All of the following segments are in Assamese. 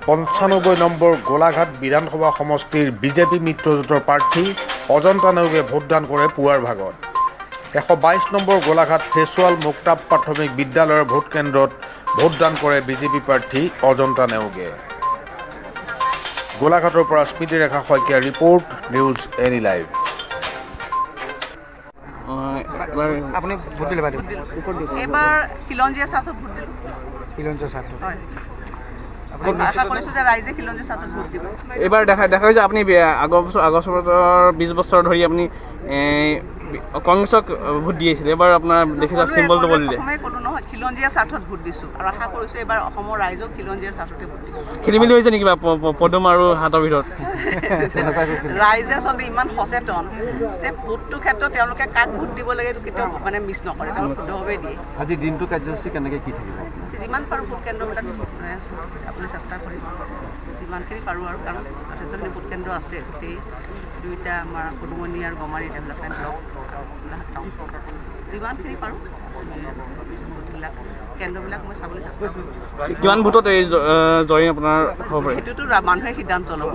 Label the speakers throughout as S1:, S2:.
S1: 95 নম্বৰ গোলাঘাট বিধানসভা সমষ্টিৰ বিজেপি মিত্ৰজোঁটৰ প্ৰাৰ্থী অজন্তা নেওগে ভোটদান কৰে পুৱাৰ ভাগত। 122 নম্বৰ গোলাঘাট ফেচুৱাল মুক্তাব প্ৰাথমিক বিদ্যালয়ৰ ভোট কেন্দ্ৰত ভোটদান কৰে বিজেপি প্ৰাৰ্থী অজন্তা নেওগে। গোলাঘাটৰ পৰা স্মৃতিৰেখা শইকীয়াৰ ৰিপৰ্ট, নিউজ এনি লাইভ।
S2: আপুনি ভোট দিলে বাইদেউ?
S3: এবাৰ খিলঞ্জীয়া চাহত ভোট দিলোঁ।
S2: খিলঞ্জীয়া চাহত
S3: হয়, আশা কৰিছোঁ যে ৰাইজে খিলঞ্জীয়া চাহত ভোট দিব।
S4: এইবাৰ দেখা হৈছে আপুনি আগৰ বছৰ 20 বছৰ ধৰি আপুনি কংগ্ৰেছক ভোট দি আহিছিলে। এবাৰ আপোনাৰ দেখিছে চিম্বলটো বদলিলে।
S3: প্ৰথমে ক'লো নহয়, খিলঞ্জীয়া চাহত ভোট দিছোঁ আৰু আশা কৰিছোঁ এইবাৰ অসমৰ ৰাইজক খিলঞ্জীয়া চাহতে ভোট দিছোঁ।
S4: খেলি মেলি হৈছে নেকি পদুম আৰু হাতৰ ভিতৰত?
S3: ৰাইজে আচলতে ইমান সচেতন যে ভোটটোৰ ক্ষেত্ৰত তেওঁলোকে কাক ভোট দিব লাগে এইটো কেতিয়াও মিছ নকৰে, তেওঁলোকে শুদ্ধভাৱে দিয়ে।
S2: আজি দিনটো কাৰ্যসূচী কেনেকৈ কি থাকিব?
S3: যিমান পাৰোঁ ভোট কেন্দ্ৰবিলাক আপুনি চেষ্টা কৰিব, যিমানখিনি পাৰোঁ আৰু, কাৰণ যথেষ্টখিনি ভোট কেন্দ্ৰ আছে। গোটেই দুইটা আমাৰ পদুমণি আৰু গমাৰি ডেভেলপমেণ্ট ব্লক টাউন, যিমানখিনি পাৰোঁ ভোটবিলাক কেন্দ্ৰবিলাক মই চাবলৈ চেষ্টা কৰিম।
S4: কিমান ভোটত এই জয়ী আপোনাৰ হ'ব পাৰে?
S3: সেইটোতো মানুহে সিদ্ধান্ত ল'ব।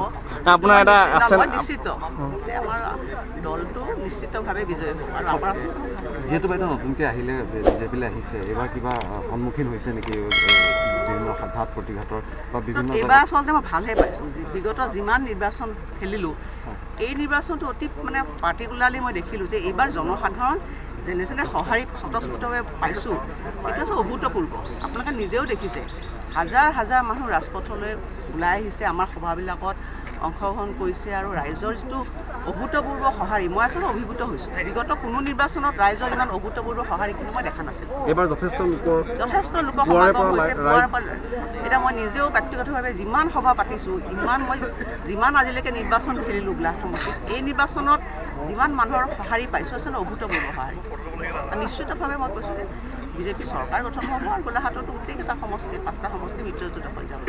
S4: আপোনাৰ এটা
S3: মই নিশ্চিত যে আমাৰ দলটো নিশ্চিতভাৱে বিজয়ী হ'ব আৰু আমাৰ
S2: যিহেতু বাইদেউ নতুনকৈ আহিলে, বিজেপিলৈ আহিছে, এইবাৰ কিবা সন্মুখীন হৈছে নেকি বিভিন্ন ঘাট প্ৰতিঘাটৰ বা বিভিন্ন?
S3: এইবাৰ আচলতে মই ভালহে পাইছোঁ। বিগত যিমান নিৰ্বাচন খেলিলোঁ, এই নিৰ্বাচনটো অতি পাৰ্টিকুলাৰলি মই দেখিলোঁ যে এইবাৰ জনসাধাৰণ যেনেধৰণে সঁহাৰি স্বতঃস্ফূৰ্তভাৱে পাইছোঁ, এইটো আছে অভূতপূৰ্ব। আপোনালোকে নিজেও দেখিছে, হাজাৰ হাজাৰ মানুহ ৰাজপথলৈ ওলাই আহিছে, আমাৰ সভাবিলাকত অংশগ্ৰহণ কৰিছে আৰু ৰাইজৰ যিটো অভূতপূৰ্ব সঁহাৰি, মই আচলতে অভিভূত হৈছোঁ। বিগত কোনো নিৰ্বাচনত ৰাইজৰ ইমান অভূতপূৰ্ব সঁহাৰি কিন্তু মই দেখা নাছিলোঁ।
S4: এইবাৰ যথেষ্ট
S3: লোকৰ সমাগম হৈছে পুৱাৰ পৰা। এতিয়া মই নিজেও ব্যক্তিগতভাৱে যিমান সভা পাতিছোঁ, মই যিমান আজিলৈকে নিৰ্বাচন খেলিলোঁ গোলাঘাট সমষ্টিত, এই নিৰ্বাচনত যিমান মানুহৰ সঁহাৰি পাইছোঁ আচলতে অভূতপূৰ্ব সঁহাৰি। নিশ্চিতভাৱে মই কৈছোঁ যে বিজেপি চৰকাৰ গঠন হ'ব আৰু গোলাঘাটতো গোটেইকেইটা সমষ্টি, 5টা সমষ্টি মিত্ৰজোঁটত হৈ যাব।